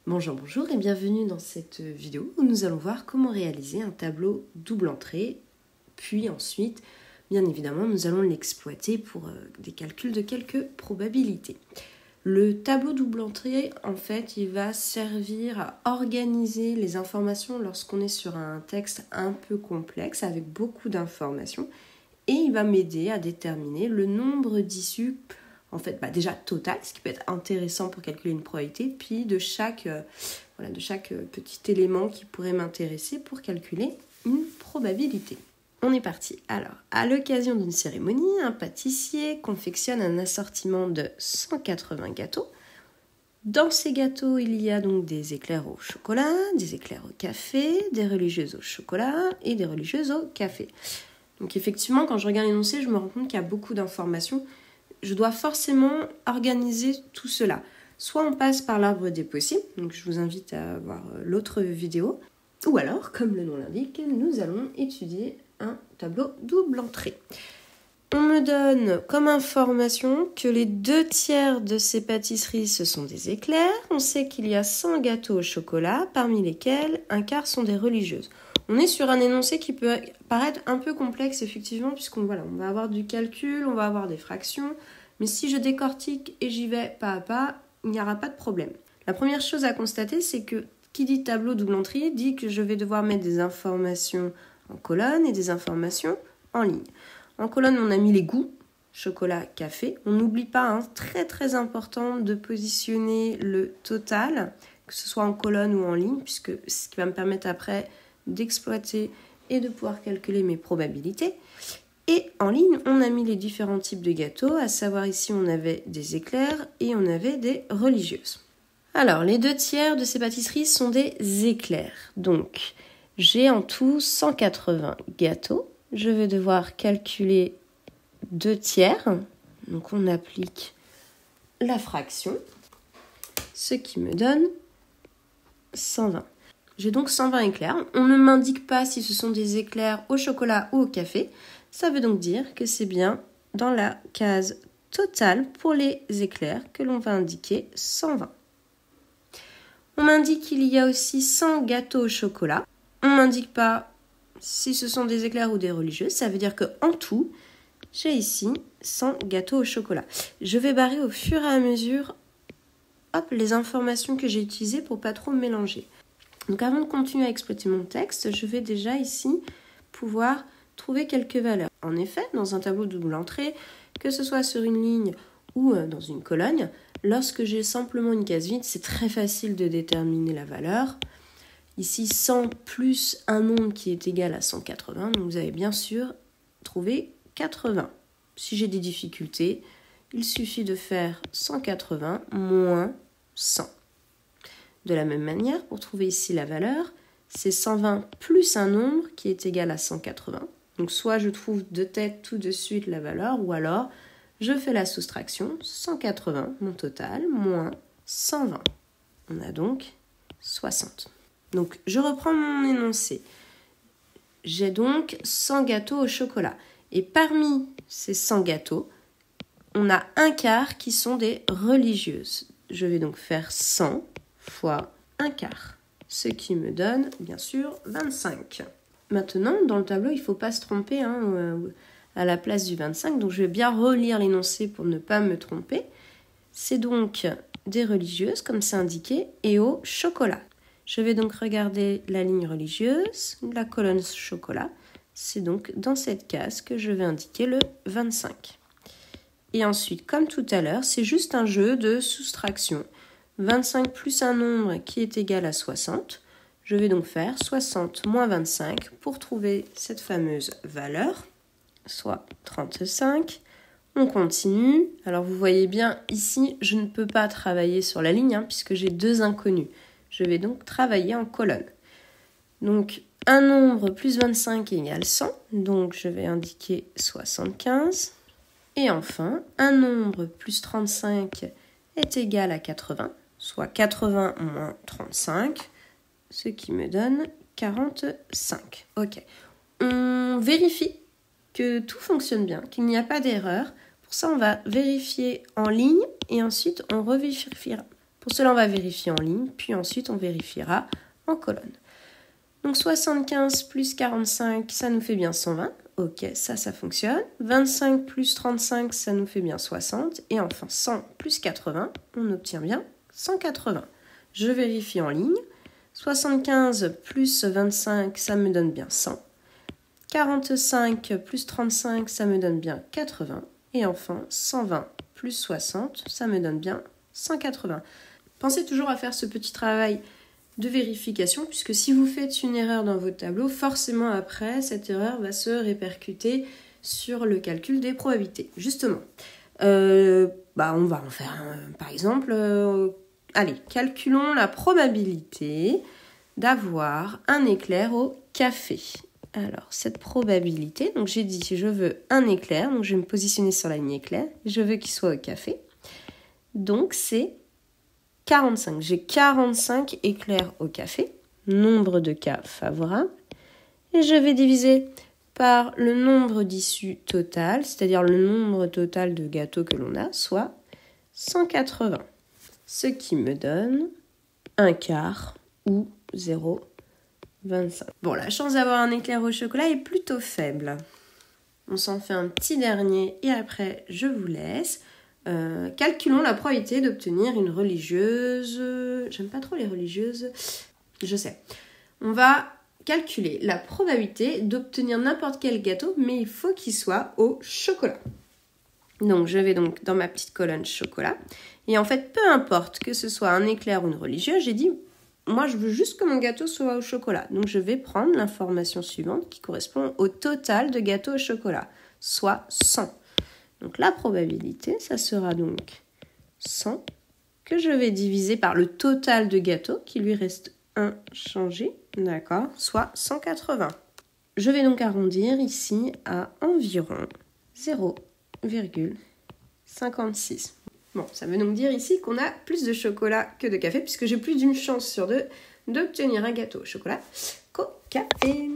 Bonjour, bonjour et bienvenue dans cette vidéo où nous allons voir comment réaliser un tableau double entrée. Puis ensuite, bien évidemment, nous allons l'exploiter pour des calculs de quelques probabilités. Le tableau double entrée, en fait, il va servir à organiser les informations lorsqu'on est sur un texte un peu complexe avec beaucoup d'informations. Et il va m'aider à déterminer le nombre d'issues, en fait, déjà total, ce qui peut être intéressant pour calculer une probabilité, puis de chaque petit élément qui pourrait m'intéresser pour calculer une probabilité. On est parti. Alors, à l'occasion d'une cérémonie, un pâtissier confectionne un assortiment de 180 gâteaux. Dans ces gâteaux, il y a donc des éclairs au chocolat, des éclairs au café, des religieuses au chocolat et des religieuses au café. Donc effectivement, quand je regarde l'énoncé, je me rends compte qu'il y a beaucoup d'informations. Je dois forcément organiser tout cela. Soit on passe par l'arbre des possibles, donc je vous invite à voir l'autre vidéo, ou alors, comme le nom l'indique, nous allons étudier un tableau double entrée. On me donne comme information que les 2/3 de ces pâtisseries, ce sont des éclairs. On sait qu'il y a 100 gâteaux au chocolat, parmi lesquels un quart sont des religieuses. On est sur un énoncé qui peut paraître un peu complexe, effectivement, puisqu'on va avoir du calcul, on va avoir des fractions. Mais si je décortique et j'y vais pas à pas, il n'y aura pas de problème. La première chose à constater, c'est que qui dit tableau double entrée dit que je vais devoir mettre des informations en colonne et des informations en ligne. En colonne, on a mis les goûts, chocolat, café. On n'oublie pas, très très important de positionner le total, que ce soit en colonne ou en ligne, puisque ce qui va me permettre après d'exploiter et de pouvoir calculer mes probabilités. Et en ligne, on a mis les différents types de gâteaux, à savoir ici on avait des éclairs et on avait des religieuses. Alors, les 2/3 de ces pâtisseries sont des éclairs. Donc, j'ai en tout 180 gâteaux. Je vais devoir calculer 2/3. Donc, on applique la fraction, ce qui me donne 120. J'ai donc 120 éclairs. On ne m'indique pas si ce sont des éclairs au chocolat ou au café. Ça veut donc dire que c'est bien dans la case totale pour les éclairs que l'on va indiquer 120. On m'indique qu'il y a aussi 100 gâteaux au chocolat. On ne m'indique pas si ce sont des éclairs ou des religieuses. Ça veut dire qu'en tout, j'ai ici 100 gâteaux au chocolat. Je vais barrer au fur et à mesure les informations que j'ai utilisées pour pas trop mélanger. Donc avant de continuer à exploiter mon texte, je vais déjà ici pouvoir trouver quelques valeurs. En effet, dans un tableau double entrée, que ce soit sur une ligne ou dans une colonne, lorsque j'ai simplement une case vide, c'est très facile de déterminer la valeur. Ici, 100 plus un nombre qui est égal à 180, donc vous avez bien sûr trouvé 80. Si j'ai des difficultés, il suffit de faire 180 moins 100. De la même manière, pour trouver ici la valeur, c'est 120 plus un nombre qui est égal à 180. Donc soit je trouve de tête tout de suite la valeur, ou alors je fais la soustraction, 180, mon total, moins 120. On a donc 60. Donc je reprends mon énoncé. J'ai donc 100 gâteaux au chocolat. Et parmi ces 100 gâteaux, on a un quart qui sont des religieuses. Je vais donc faire 100 fois un quart, ce qui me donne bien sûr 25. Maintenant, dans le tableau, il ne faut pas se tromper à la place du 25, donc je vais bien relire l'énoncé pour ne pas me tromper. C'est donc des religieuses, comme c'est indiqué, et au chocolat. Je vais donc regarder la ligne religieuse, la colonne chocolat. C'est donc dans cette case que je vais indiquer le 25. Et ensuite, comme tout à l'heure, c'est juste un jeu de soustraction. 25 plus un nombre qui est égal à 60. Je vais donc faire 60 moins 25 pour trouver cette fameuse valeur, soit 35. On continue. Alors vous voyez bien ici, je ne peux pas travailler sur la ligne puisque j'ai deux inconnus. Je vais donc travailler en colonne. Donc un nombre plus 25 égale 100, donc je vais indiquer 75. Et enfin, un nombre plus 35 est égal à 80, soit 80 moins 35, ce qui me donne 45. Ok. On vérifie que tout fonctionne bien, qu'il n'y a pas d'erreur. Pour ça, on va vérifier en ligne et ensuite on revérifiera Pour cela, on va vérifier en ligne, puis ensuite on vérifiera en colonne. Donc 75 plus 45, ça nous fait bien 120. Ok, ça fonctionne. 25 plus 35, ça nous fait bien 60. Et enfin 100 plus 80, on obtient bien 180. Je vérifie en ligne. 75 plus 25, ça me donne bien 100. 45 plus 35, ça me donne bien 80. Et enfin, 120 plus 60, ça me donne bien 180. Pensez toujours à faire ce petit travail de vérification, puisque si vous faites une erreur dans votre tableau, forcément après, cette erreur va se répercuter sur le calcul des probabilités. Justement, on va en faire un, par exemple, allez, calculons la probabilité d'avoir un éclair au café. Alors, cette probabilité, donc j'ai dit je veux un éclair, donc je vais me positionner sur la ligne éclair, je veux qu'il soit au café. Donc c'est 45. J'ai 45 éclairs au café, nombre de cas favorables, et je vais diviser par le nombre d'issues total, c'est-à-dire le nombre total de gâteaux que l'on a, soit 180. Ce qui me donne un quart ou 0,25. Bon, la chance d'avoir un éclair au chocolat est plutôt faible. On s'en fait un petit dernier et après je vous laisse. Calculons la probabilité d'obtenir une religieuse. J'aime pas trop les religieuses. Je sais. On va calculer la probabilité d'obtenir n'importe quel gâteau, mais il faut qu'il soit au chocolat. Donc je vais donc dans ma petite colonne chocolat. Et en fait, peu importe que ce soit un éclair ou une religieuse, j'ai dit, moi je veux juste que mon gâteau soit au chocolat. Donc je vais prendre l'information suivante qui correspond au total de gâteaux au chocolat, soit 100. Donc la probabilité, ça sera donc 100 que je vais diviser par le total de gâteaux qui lui reste inchangé, d'accord, soit 180. Je vais donc arrondir ici à environ 0,56. Bon, ça veut donc dire ici qu'on a plus de chocolat que de café puisque j'ai plus d'une chance sur deux d'obtenir un gâteau au chocolat qu'au café.